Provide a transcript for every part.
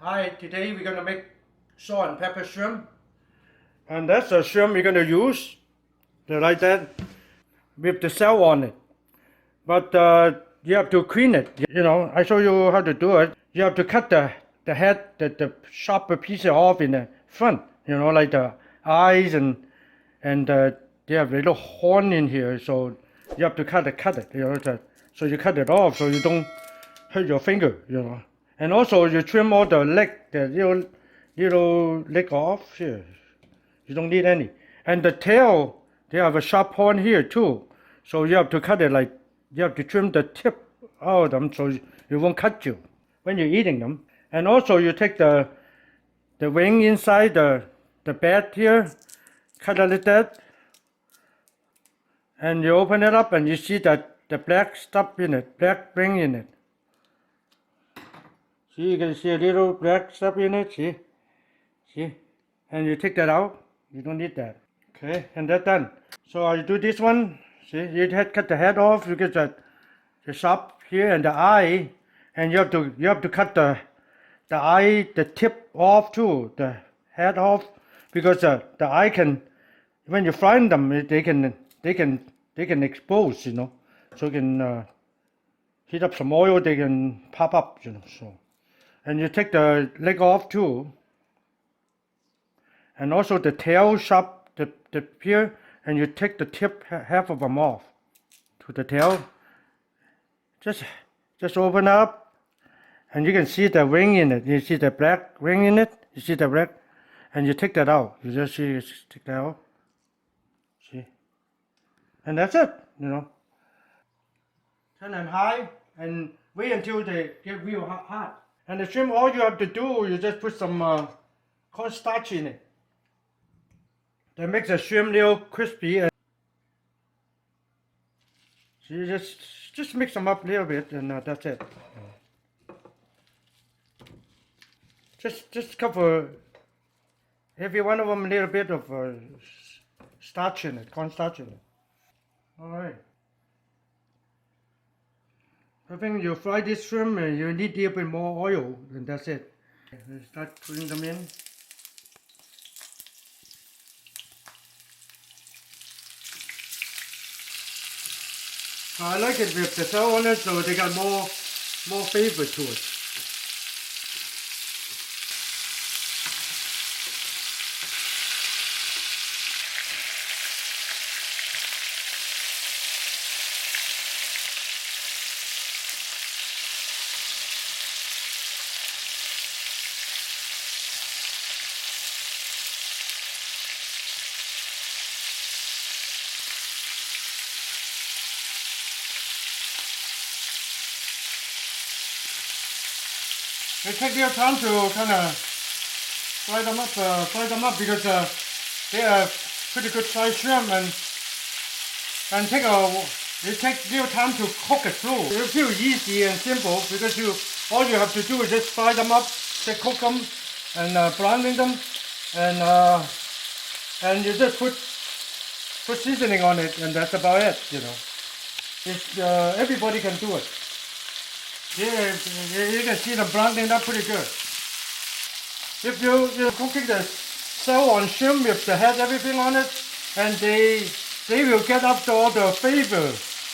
Hi, today we're gonna make salt and pepper shrimp. And that's the shrimp we're gonna use, like that, with the shell on it. But you have to clean it. I show you how to do it. You have to cut the head, the sharper pieces off in the front, like the eyes and they have a little horn in here, so you have to cut it, so you cut it off so you don't hurt your finger. And also you trim all the leg, the little leg off here. You don't need any. And the tail, they have a sharp horn here too. So you have to cut it like, you have to trim the tip out of them so it won't cut you when you're eating them. And also you take the wing inside the bed here, cut it like that, and you open it up and you see that the black stuff in it, black ring in it. See, you can see a little black stuff in it, see, and you take that out, you don't need that. Okay, and that's done. So I do this one, see, you cut the head off, you get the sharp here and the eye, and you have to cut the eye, the tip off too, the head off, because the eye can, when you fry them, they can expose, so you can heat up some oil, they can pop up, so. And you take the leg off too, and also the tail sharp, the here, and you take the tip, half of them off to the tail. Just open up, and you can see the wing in it. You see the black ring in it. You see the black, and you take that out. You just take that out. See, and that's it. Turn them high and wait until they get real hot. And the shrimp, all you have to do, you just put some cornstarch in it. That makes the shrimp real crispy. And so you just mix them up a little bit, and that's it. Just cover every one of them a little bit of starch in it, cornstarch in it. All right. I think you fry this shrimp, you need a little bit more oil, and that's it. Let's start putting them in. I like it with the shell on it, so they got more flavor to it. They take their time to kind of fry them up because they are pretty good sized shrimp, and they take their time to cook it through. They feel easy and simple because all you have to do is just fry them up, just cook them and browning them, and you just put seasoning on it, and that's about it. Everybody can do it. Yeah, you can see them browning up pretty good. If you're cooking the shell on shrimp with the head, everything on it, and they will get up to all the flavor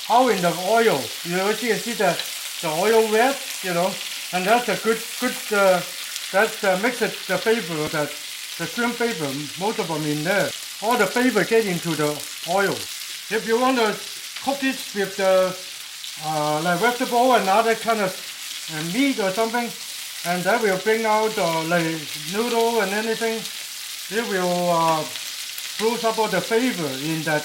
out in the oil. You can see the oil red, and that's a good that makes it the flavor, that the shrimp flavor, most of them in there. All the flavor get into the oil. If you want to cook this with the like vegetable and other kind of meat or something, and that will bring out like noodle and anything. It will bruise up all the flavor in that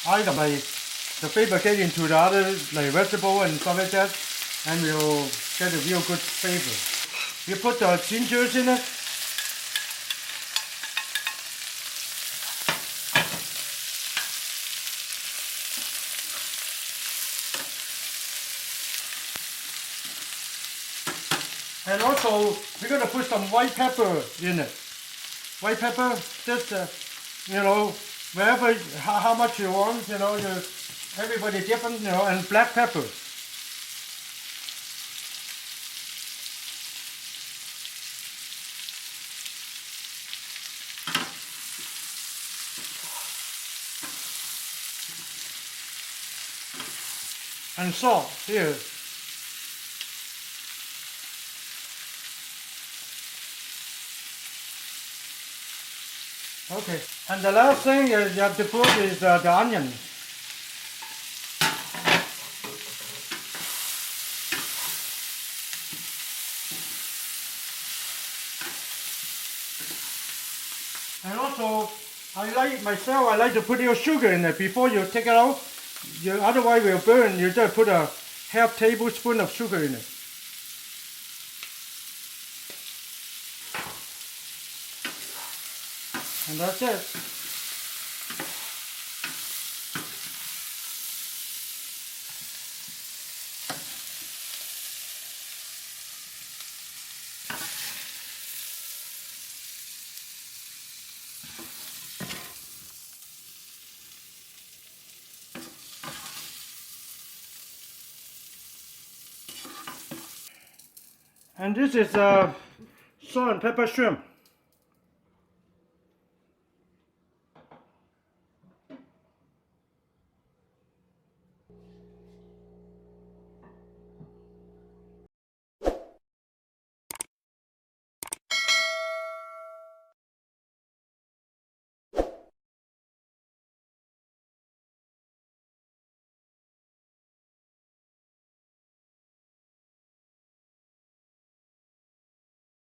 item. Like the flavor get into the other like vegetable and stuff like that, and will get a real good flavor. You put the gingers in it. And also, we're going to put some white pepper in it. White pepper, just, wherever, how much you want, everybody different, and black pepper. and salt here. Okay, and the last thing you have to put is the onion. And also, I like to put your sugar in it before you take it out. Otherwise it will burn. You just put a half tablespoon of sugar in it. And that's it. And this is salt and pepper shrimp.